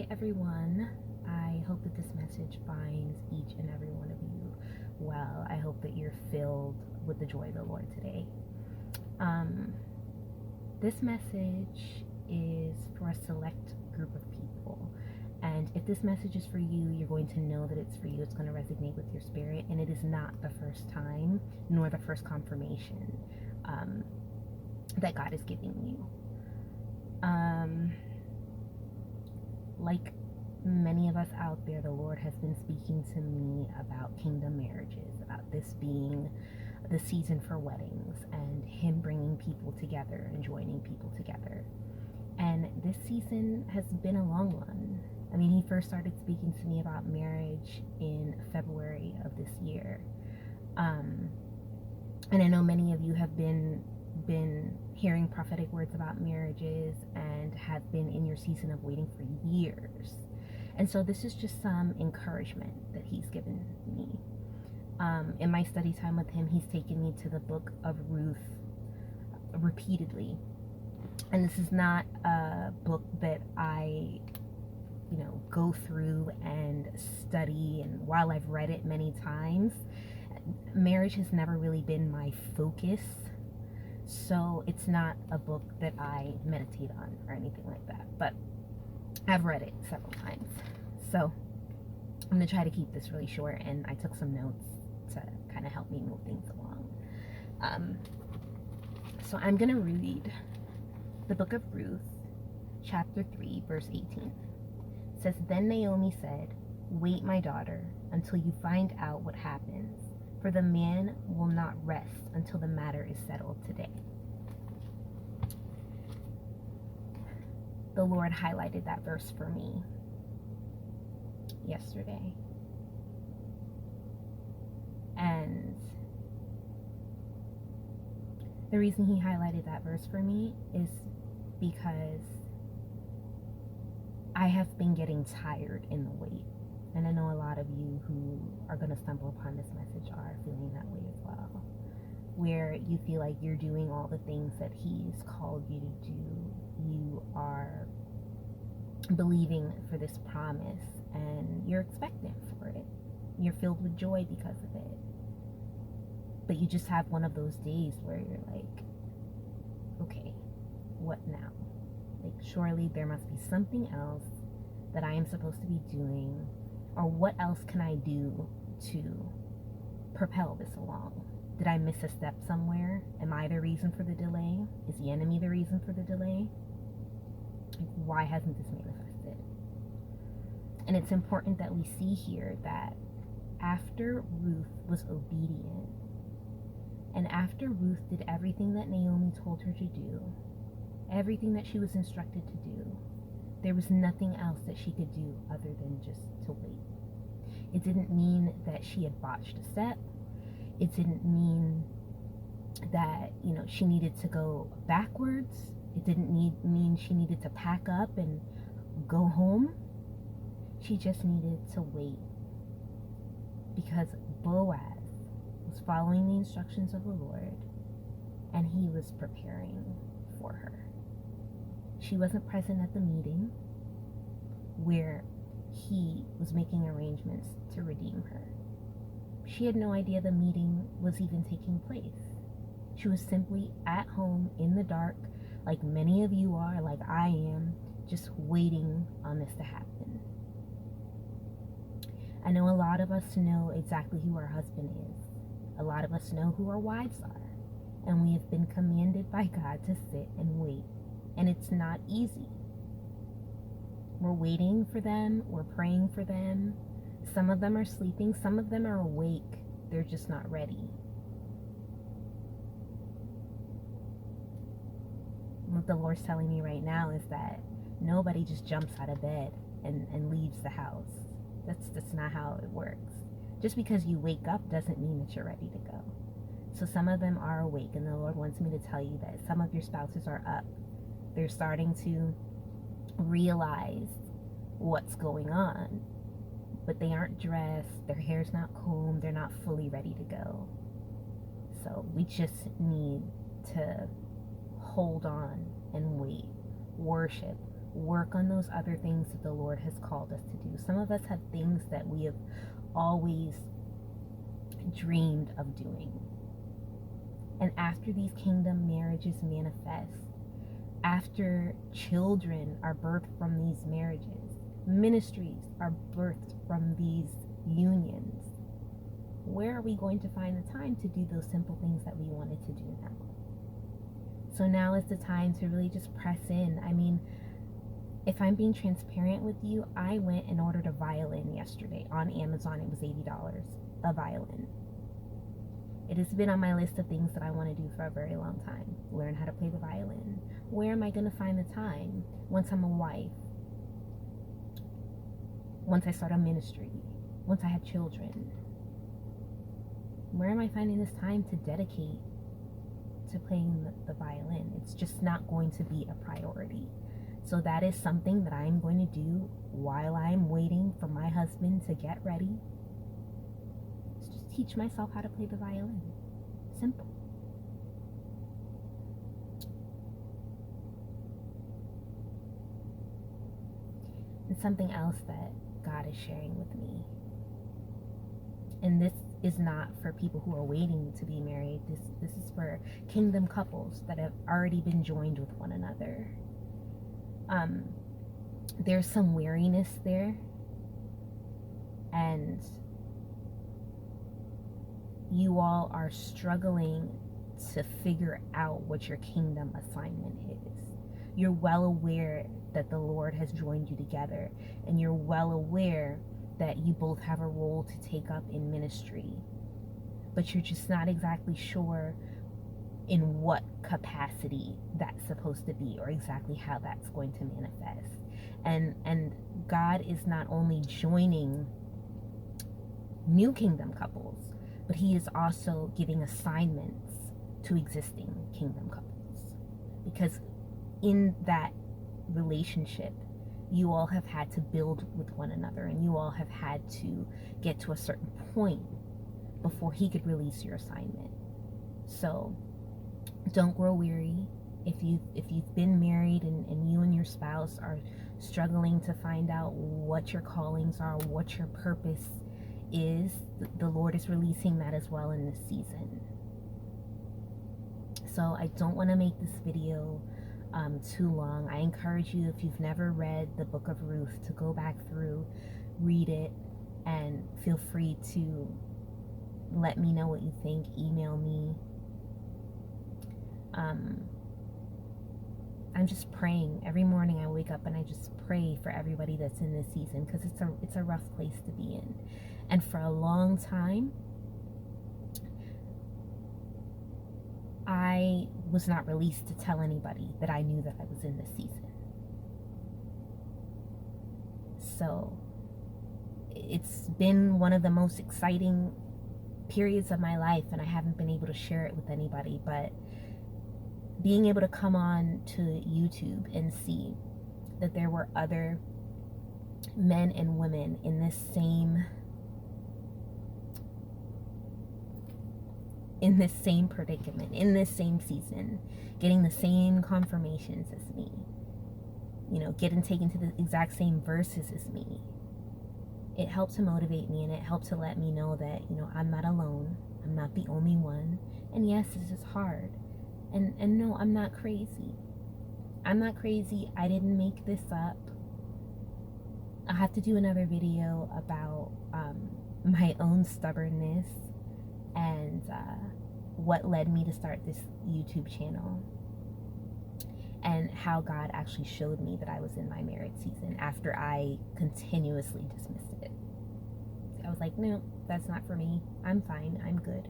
Hi everyone. I hope that this message finds each and every one of you well. I hope that you're filled with the joy of the Lord today. This message is for a select group of people. And if this message is for you, you're going to know that it's for you. It's going to resonate with your spirit. And it is not the first time, nor the first confirmation that God is giving you. Like many of us out there, the Lord has been speaking to me about kingdom marriages, about this being the season for weddings and Him bringing people together and joining people together. And this season has been a long one. I mean, He first started speaking to me about marriage in February of this year. And I know many of you have been hearing prophetic words about marriages and have been in your season of waiting for years. And so this is just some encouragement that He's given me. In my study time with Him, He's taken me to the book of Ruth repeatedly. And this is not a book that I, go through and study. And while I've read it many times, marriage has never really been my focus. So it's not a book that I meditate on or anything like that, but I've read it several times. So I'm going to try to keep this really short, and I took some notes to kind of help me move things along. So I'm going to read the book of Ruth, chapter 3, verse 18. It says, "Then Naomi said, 'Wait, my daughter, until you find out what happens. For the man will not rest until the matter is settled today.'" The Lord highlighted that verse for me yesterday. And the reason He highlighted that verse for me is because I have been getting tired in the wait. And I know a lot of you who are going to stumble upon this message are feeling that way as well. Where you feel like you're doing all the things that He's called you to do. You are believing for this promise and you're expectant for it. You're filled with joy because of it. But you just have one of those days where you're like, okay, what now? Like, surely there must be something else that I am supposed to be doing, or what else can I do to propel this along? Did I miss a step somewhere? Am I the reason for the delay? Is the enemy the reason for the delay? Like, why hasn't this manifested? And it's important that we see here that after Ruth was obedient, and after Ruth did everything that Naomi told her to do, everything that she was instructed to do, there was nothing else that she could do other than just to wait. It didn't mean that she had botched a step. It didn't mean that, she needed to go backwards. It didn't mean she needed to pack up and go home. She just needed to wait, because Boaz was following the instructions of the Lord, and he was preparing for her. She wasn't present at the meeting where he was making arrangements to redeem her. She had no idea the meeting was even taking place. She was simply at home in the dark, like many of you are, like I am, just waiting on this to happen. I know a lot of us know exactly who our husband is. A lot of us know who our wives are. And we have been commanded by God to sit and wait. And it's not easy. We're waiting for them. We're praying for them. Some of them are sleeping. Some of them are awake. They're just not ready. What the Lord's telling me right now is that nobody just jumps out of bed and leaves the house. That's not how it works. Just because you wake up doesn't mean that you're ready to go. So some of them are awake, and the Lord wants me to tell you that some of your spouses are up. They're starting to realize what's going on, but they aren't dressed, their hair's not combed, they're not fully ready to go. So we just need to hold on and wait, worship, work on those other things that the Lord has called us to do. Some of us have things that we have always dreamed of doing. And after these kingdom marriages manifest, after children are birthed from these marriages, ministries are birthed from these unions, where are we going to find the time to do those simple things that we wanted to do now? So now is the time to really just press in. I mean, if I'm being transparent with you, I went and ordered a violin yesterday on Amazon. It was $80, a violin. It has been on my list of things that I want to do for a very long time. Learn how to play the violin. Where am I going to find the time once I'm a wife? Once I start a ministry? Once I have children? Where am I finding this time to dedicate to playing the violin? It's just not going to be a priority. So that is something that I'm going to do while I'm waiting for my husband to get ready. Just teach myself how to play the violin. Simple. And something else that God is sharing with me, and this is not for people who are waiting to be married. This is for kingdom couples that have already been joined with one another. There's some weariness there, and you all are struggling to figure out what your kingdom assignment is. You're well aware that the Lord has joined you together, and you're well aware that you both have a role to take up in ministry, but you're just not exactly sure in what capacity that's supposed to be or exactly how that's going to manifest. And God is not only joining new kingdom couples, but he is also giving assignments to existing kingdom couples, because in that relationship you all have had to build with one another, and you all have had to get to a certain point before he could release your assignment. So don't grow weary. If you've been married and you and your spouse are struggling to find out what your callings are, what your purpose is, the Lord is releasing that as well in this season. So I don't want to make this video too long. I encourage you, if you've never read the book of Ruth, to go back through, read it, and feel free to let me know what you think. Email me. I'm just praying. Every morning I wake up and I just pray for everybody that's in this season, because it's a rough place to be in. And for a long time, I was not released to tell anybody that I knew that I was in this season. So it's been one of the most exciting periods of my life, and I haven't been able to share it with anybody, but being able to come on to YouTube and see that there were other men and women in this same predicament, in this same season, getting the same confirmations as me, getting taken to the exact same verses as me. It helped to motivate me, and it helped to let me know that, I'm not alone. I'm not the only one. And yes, this is hard. And no, I'm not crazy. I'm not crazy. I didn't make this up. I'll have to do another video about my own stubbornness and what led me to start this YouTube channel, and how God actually showed me that I was in my marriage season after I continuously dismissed it. I was like, no, that's not for me. I'm fine. I'm good.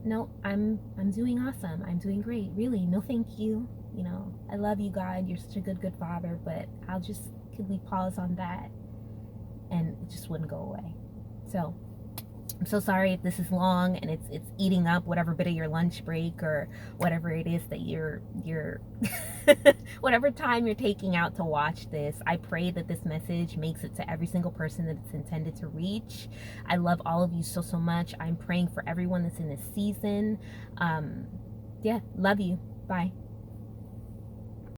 No, I'm doing awesome. I'm doing great. Really, no thank you. I love you, God. You're such a good father, but could we pause on that? And it just wouldn't go away. So I'm so sorry if this is long and it's eating up whatever bit of your lunch break or whatever it is that you're whatever time you're taking out to watch this. I pray that this message makes it to every single person that it's intended to reach. I love all of you so much. I'm praying for everyone that's in this season. Love you. Bye.